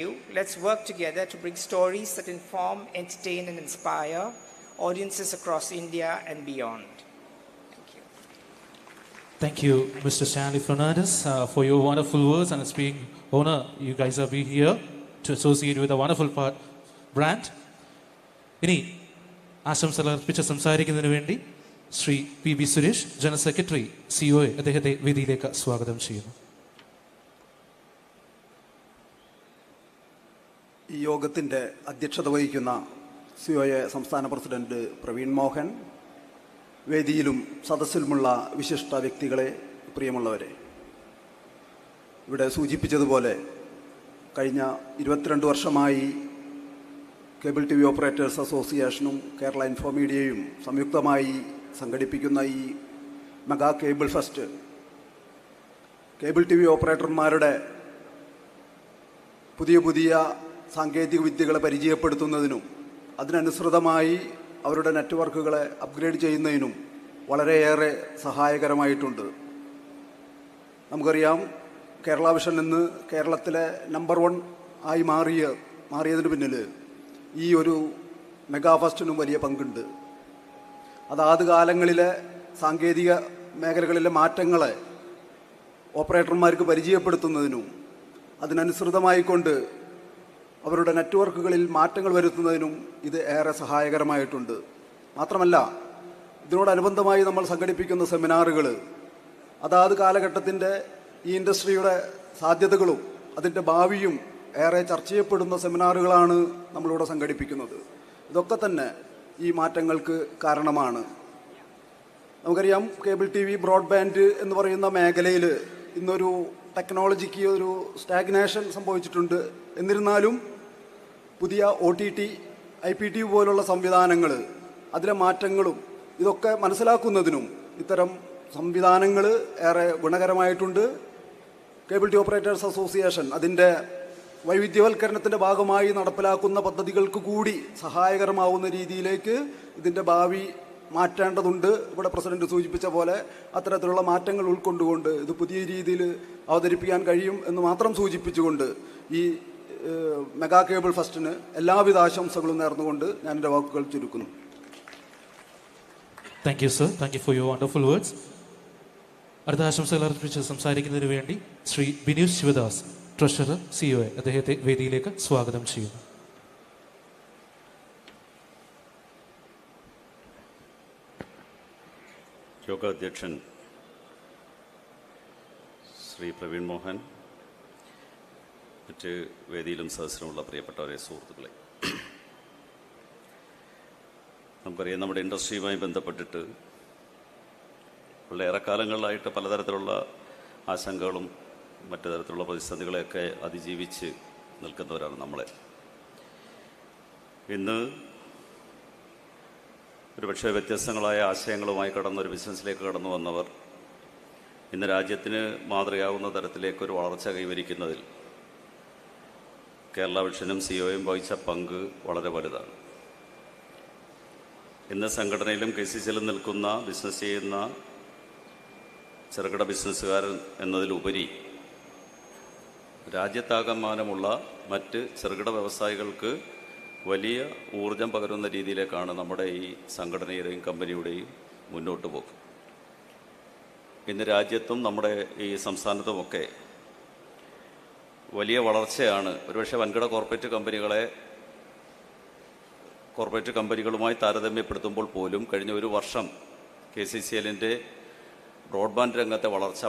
Let's work together to bring stories that inform, entertain, and inspire audiences across India and beyond. Thank you. Thank you, Mr. Stanley Fernandez, for your wonderful words, and it's been honor you guys are being here to associate with a wonderful brand. ഇനി ആശംസകൾ അർപ്പിച്ച് സംസാരിക്കുന്നതിന് വേണ്ടി Shri P Suresh, general secretary CEO, അദ്ദേഹത്തെ വേദിയിലേക്ക് സ്വാഗതം ചെയ്യുന്നു. ഈ യോഗത്തിൻ്റെ അധ്യക്ഷത വഹിക്കുന്ന സിഒഎ സംസ്ഥാന പ്രസിഡന്റ് പ്രവീൺ മോഹൻ, വേദിയിലും സദസ്സിലുമുള്ള വിശിഷ്ട വ്യക്തികളെ, പ്രിയമുള്ളവരെ, ഇവിടെ സൂചിപ്പിച്ചതുപോലെ കഴിഞ്ഞ 22 വർഷമായി കേബിൾ TV ഓപ്പറേറ്റേഴ്സ് അസോസിയേഷനും കേരള ഇൻഫോമീഡിയയും സംയുക്തമായി സംഘടിപ്പിക്കുന്ന ഈ mega cable fest cable TV ഓപ്പറേറ്റർമാരുടെ പുതിയ സാങ്കേതിക വിദ്യകളെ പരിചയപ്പെടുത്തുന്നതിനും അതിനനുസൃതമായി അവരുടെ നെറ്റ്വർക്കുകളെ അപ്ഗ്രേഡ് ചെയ്യുന്നതിനും വളരെയേറെ സഹായകരമായിട്ടുണ്ട്. നമുക്കറിയാം, കേരള വിഷൻ ഇന്ന് കേരളത്തിലെ നമ്പർ 1 ആയി മാറിയതിന് പിന്നിൽ ഈ ഒരു മെഗാ ഫെസ്റ്റിനും വലിയ പങ്കുണ്ട്. അതാത് കാലങ്ങളിലെ സാങ്കേതിക മേഖലകളിലെ മാറ്റങ്ങളെ ഓപ്പറേറ്റർമാർക്ക് പരിചയപ്പെടുത്തുന്നതിനും അതിനനുസൃതമായിക്കൊണ്ട് അവരുടെ നെറ്റ്വർക്കുകളിൽ മാറ്റങ്ങൾ വരുത്തുന്നതിനും ഇത് ഏറെ സഹായകരമായിട്ടുണ്ട്. മാത്രമല്ല, ഇതിനോടനുബന്ധമായി നമ്മൾ സംഘടിപ്പിക്കുന്ന സെമിനാറുകൾ അതാത് കാലഘട്ടത്തിൻ്റെ ഈ ഇൻഡസ്ട്രിയുടെ സാധ്യതകളും അതിൻ്റെ ഭാവിയും ഏറെ ചർച്ച ചെയ്യപ്പെടുന്ന സെമിനാറുകളാണ് നമ്മളിവിടെ സംഘടിപ്പിക്കുന്നത്. ഇതൊക്കെ തന്നെ ഈ മാറ്റങ്ങൾക്ക് കാരണമാണ്. നമുക്കറിയാം, കേബിൾ TV, ബ്രോഡ്ബാൻഡ് എന്ന് പറയുന്ന മേഖലയിൽ ഇന്നൊരു ടെക്നോളജിക്ക് ഒരു സ്റ്റാഗ്നേഷൻ സംഭവിച്ചിട്ടുണ്ട്. എന്നിരുന്നാലും പുതിയ OTT, IPTV പോലുള്ള സംവിധാനങ്ങൾ, അതിലെ മാറ്റങ്ങളും ഇതൊക്കെ മനസ്സിലാക്കുന്നതിനും ഇത്തരം സംവിധാനങ്ങൾ ഏറെ ഗുണകരമായിട്ടുണ്ട്. കേബിൾ TV ഓപ്പറേറ്റേഴ്സ് അസോസിയേഷൻ അതിൻ്റെ വൈവിധ്യവൽക്കരണത്തിൻ്റെ ഭാഗമായി നടപ്പിലാക്കുന്ന പദ്ധതികൾക്ക് കൂടി സഹായകരമാവുന്ന രീതിയിലേക്ക് ഇതിൻ്റെ ഭാവി മാറ്റേണ്ടതുണ്ട്. ഇവിടെ പ്രസിഡന്റ് സൂചിപ്പിച്ച പോലെ അത്തരത്തിലുള്ള മാറ്റങ്ങൾ ഉൾക്കൊണ്ടുകൊണ്ട് ഇത് പുതിയ രീതിയിൽ അവതരിപ്പിക്കാൻ കഴിയും എന്ന് മാത്രം സൂചിപ്പിച്ചുകൊണ്ട് ഈ മെഗാ കേബിൾ ഫെസ്റ്റിന് എല്ലാവിധ ആശംസകളും നേർന്നുകൊണ്ട് ഞാൻ എൻ്റെ വാക്കുകൾ ചുരുക്കുന്നു. Thank you sir, thank you for your wonderful words. അടുത്ത ആശംസകൾ അർപ്പിച്ച് സംസാരിക്കുന്നതിന് വേണ്ടി ശ്രീ ബിനീഷ് ശിവദാസ്, ട്രഷറർ CEO, അദ്ദേഹത്തെ വേദിയിലേക്ക് സ്വാഗതം ചെയ്യുന്നു. യോഗാധ്യക്ഷൻ ശ്രീ പ്രവീൺ മോഹൻ, മറ്റ് വേദിയിലും സദസ്സിലുമുള്ള പ്രിയപ്പെട്ടവരെ, സുഹൃത്തുക്കളെ, നമുക്കറിയാം, നമ്മുടെ ഇൻഡസ്ട്രിയുമായി ബന്ധപ്പെട്ടിട്ട് വളരെ കാലങ്ങളിലായിട്ട് പലതരത്തിലുള്ള ആശങ്കകളും മറ്റു തരത്തിലുള്ള പ്രതിസന്ധികളെയൊക്കെ അതിജീവിച്ച് നിൽക്കുന്നവരാണ് നമ്മളെ. ഇന്ന് ഒരുപക്ഷെ വ്യത്യസ്തങ്ങളായ ആശയങ്ങളുമായി കടന്നൊരു ബിസിനസ്സിലേക്ക് കടന്നു വന്നവർ ഇന്ന് രാജ്യത്തിന് മാതൃകയാവുന്ന തരത്തിലേക്കൊരു വളർച്ച കൈവരിക്കുന്നതിൽ കേരള വിഷനും സിഒയും വഹിച്ച പങ്ക് വളരെ വലുതാണ്. ഇന്ന് സംഘടനയിലും KCCയിലും നിൽക്കുന്ന ബിസിനസ് ചെയ്യുന്ന ചെറുകിട ബിസിനസ്സുകാരൻ എന്നതിലുപരി രാജ്യത്താകമാനമുള്ള മറ്റ് ചെറുകിട വ്യവസായികൾക്ക് വലിയ ഊർജം പകരുന്ന രീതിയിലേക്കാണ് നമ്മുടെ ഈ സംഘടനയുടെയും കമ്പനിയുടെയും മുന്നോട്ട് പോക്ക്. ഇന്ന് രാജ്യത്തും നമ്മുടെ ഈ സംസ്ഥാനത്തുമൊക്കെ വലിയ വളർച്ചയാണ്. ഒരുപക്ഷെ വൻകിട കോർപ്പറേറ്റ് കമ്പനികളുമായി താരതമ്യപ്പെടുത്തുമ്പോൾ പോലും കഴിഞ്ഞ ഒരു വർഷം KCCLൻ്റെ ബ്രോഡ്ബാൻഡ് രംഗത്തെ വളർച്ച